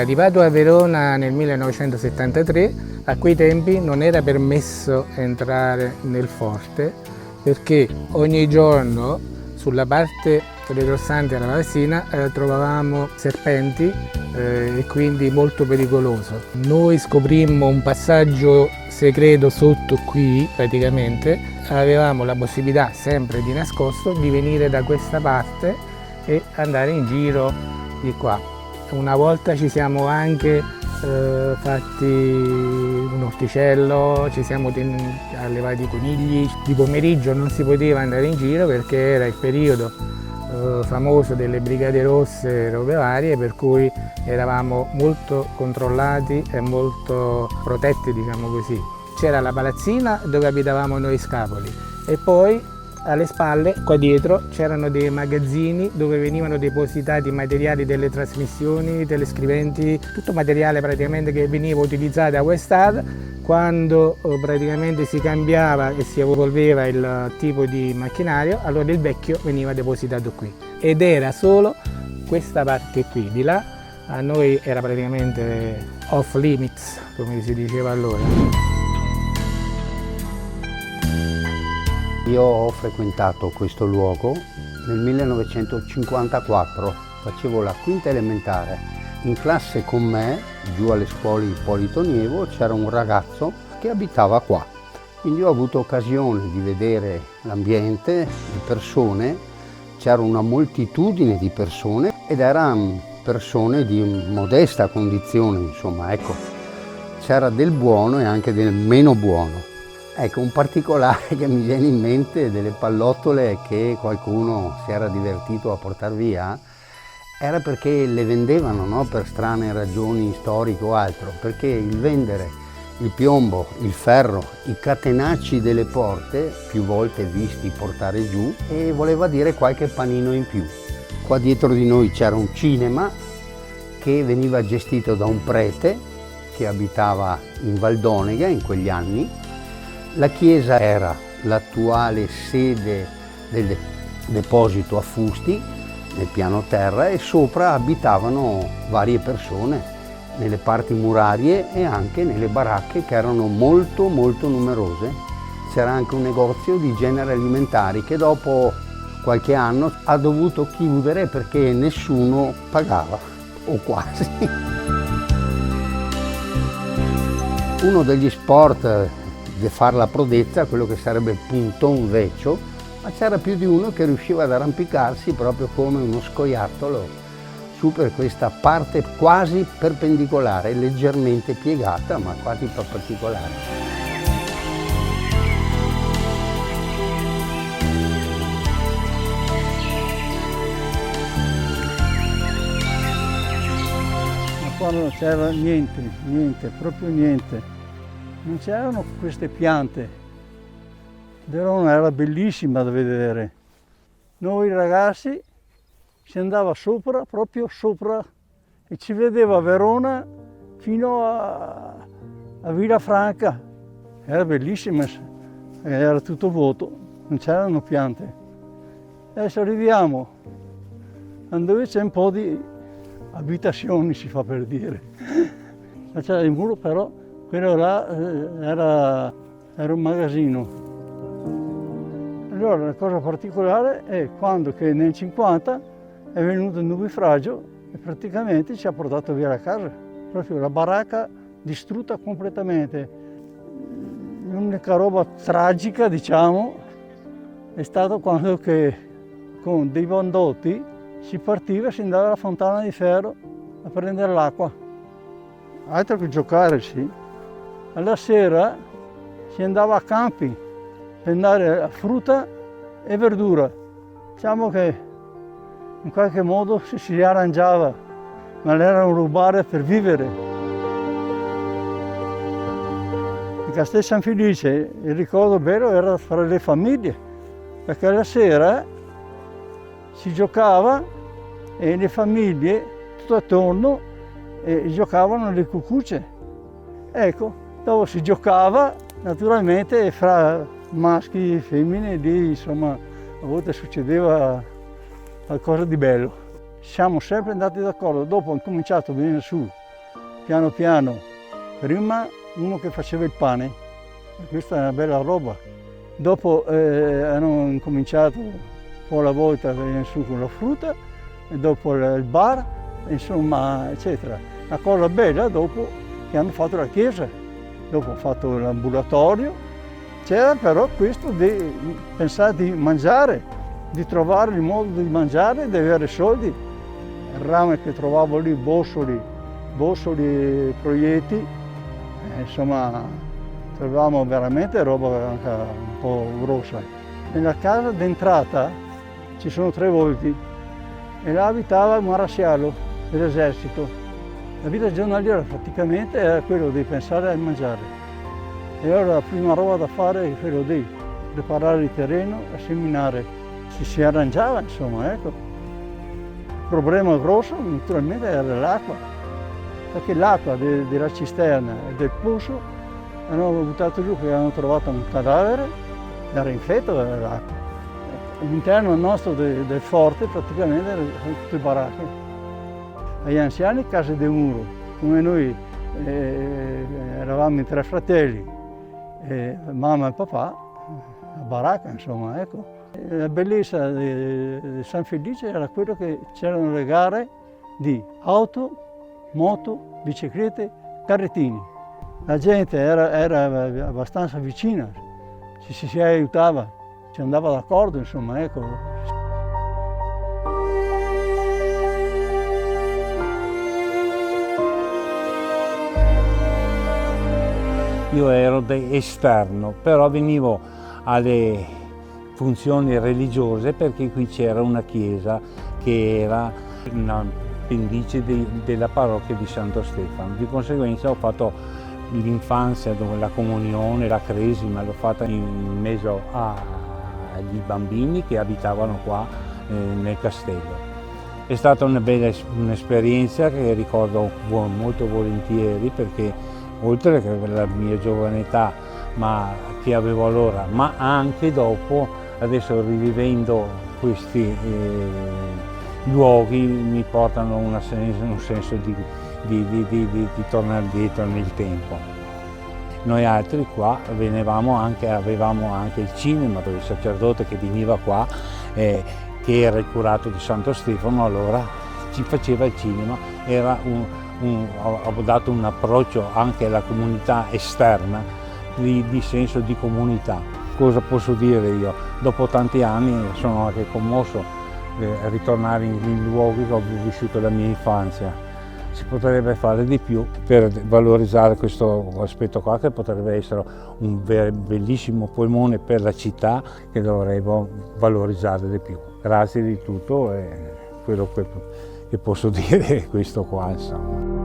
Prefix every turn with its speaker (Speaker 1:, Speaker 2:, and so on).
Speaker 1: Arrivato a Verona nel 1973, a quei tempi non era permesso entrare nel forte perché ogni giorno sulla parte retrostante alla Valsina trovavamo serpenti e quindi molto pericoloso. Noi scoprimmo un passaggio segreto sotto qui praticamente, avevamo la possibilità sempre di nascosto di venire da questa parte e andare in giro di qua. Una volta ci siamo anche fatti un orticello, ci siamo allevati i conigli. Di pomeriggio non si poteva andare in giro perché era il periodo famoso delle Brigate Rosse e robe varie, per cui eravamo molto controllati e molto protetti, diciamo così. C'era la palazzina dove abitavamo noi scapoli e poi alle spalle, qua dietro, c'erano dei magazzini dove venivano depositati materiali delle trasmissioni, telescriventi, tutto materiale praticamente che veniva utilizzato da Westad. Quando praticamente si cambiava e si evolveva il tipo di macchinario, allora il vecchio veniva depositato qui. Ed era solo questa parte qui, di là a noi era praticamente off limits, come si diceva allora.
Speaker 2: Io ho frequentato questo luogo nel 1954, facevo la quinta elementare. In classe con me, giù alle scuole Ippolito Nievo, c'era un ragazzo che abitava qua. Quindi ho avuto occasione di vedere l'ambiente, le persone, c'era una moltitudine di persone ed erano persone di modesta condizione, insomma, ecco. C'era del buono e anche del meno buono. Ecco, un particolare che mi viene in mente delle pallottole che qualcuno si era divertito a portare via, era perché le vendevano, no? Per strane ragioni storiche o altro, perché il vendere il piombo, il ferro, i catenacci delle porte, più volte visti portare giù, e voleva dire qualche panino in più. Qua dietro di noi c'era un cinema che veniva gestito da un prete che abitava in Valdonega in quegli anni. La chiesa era l'attuale sede del deposito a fusti nel piano terra e sopra abitavano varie persone nelle parti murarie e anche nelle baracche che erano molto numerose. C'era anche un negozio di generi alimentari che dopo qualche anno ha dovuto chiudere perché nessuno pagava, o quasi. Uno degli sport di fare la prodezza, quello che sarebbe il punton vecchio, ma c'era più di uno che riusciva ad arrampicarsi proprio come uno scoiattolo su per questa parte quasi perpendicolare, leggermente piegata, ma quasi perpendicolare.
Speaker 3: Ma qua non c'era niente, proprio niente. Non c'erano queste piante. Verona era bellissima da vedere. Noi ragazzi si andava sopra, proprio sopra, e ci vedeva Verona fino a Villafranca. Era bellissima, era tutto vuoto, non c'erano piante. Adesso arriviamo dove c'è un po' di abitazioni, si fa per dire. Ma c'era il muro, però quello là era un magazzino. Allora la cosa particolare è quando che nel 50 è venuto il nubifragio e praticamente ci ha portato via la casa. Proprio la baracca distrutta completamente. L'unica roba tragica, diciamo, è stato quando che con dei bandotti si partiva e si andava alla fontana di ferro a prendere l'acqua. Altro che giocare, sì. Alla sera si andava a campi per andare a frutta e verdura. Diciamo che in qualche modo si arrangiava, ma era un rubare per vivere. In Castel San Felice il ricordo bello era fra le famiglie, perché la sera si giocava e le famiglie tutto attorno giocavano alle cucucce. Ecco, dopo si giocava naturalmente fra maschi e femmine, lì insomma a volte succedeva qualcosa di bello. Siamo sempre andati d'accordo, dopo hanno cominciato a venire su piano piano, prima uno che faceva il pane, e questa è una bella roba. Dopo hanno incominciato un po' alla volta a venire su con la frutta, e dopo il bar, insomma, eccetera. La cosa bella dopo che hanno fatto la chiesa, dopo hanno fatto l'ambulatorio, c'era però questo di pensare di mangiare, di trovare il modo di mangiare, di avere soldi. Il rame che trovavo lì, bossoli, proietti, insomma, trovavamo veramente roba anche un po' grossa. Nella casa d'entrata ci sono 3 volti e là abitava il marasciallo dell'esercito. La vita giornaliera praticamente era quello di pensare a mangiare. E allora la prima roba da fare è quello di preparare il terreno, a seminare. Si arrangiava, insomma, ecco. Il problema grosso naturalmente era l'acqua, perché l'acqua della cisterna e del pozzo hanno buttato giù, che hanno trovato un cadavere, era infetto l'acqua. All'interno nostro del forte praticamente erano tutte baracche. Agli anziani case di muro, come noi eravamo in 3 fratelli, mamma e papà, la baracca, insomma, ecco. La bellezza di San Felice era quello che c'erano le gare di auto, moto, biciclette, carrettini. La gente era abbastanza vicina, si aiutava, ci andava d'accordo, insomma, ecco.
Speaker 4: Io ero esterno, però venivo alle funzioni religiose perché qui c'era una chiesa che era una appendice della parrocchia di Santo Stefano. Di conseguenza ho fatto l'infanzia, dove la comunione, la cresima, l'ho fatta in mezzo agli bambini che abitavano qua nel castello. È stata una bella un'esperienza che ricordo molto volentieri, perché oltre che la mia giovane età che avevo allora, ma anche dopo, adesso rivivendo questi luoghi mi portano un senso di tornare dietro nel tempo. Noi altri qua avevamo anche il cinema, dove il sacerdote che veniva qua, che era il curato di Santo Stefano, allora ci faceva il cinema. Ho dato un approccio anche alla comunità esterna di senso di comunità. Cosa posso dire io? Dopo tanti anni sono anche commosso a ritornare in luoghi che ho vissuto la mia infanzia. Si potrebbe fare di più per valorizzare questo aspetto qua, che potrebbe essere un bellissimo polmone per la città, che dovremmo valorizzare di più. Grazie di tutto, e quello che posso dire è questo qua, insomma.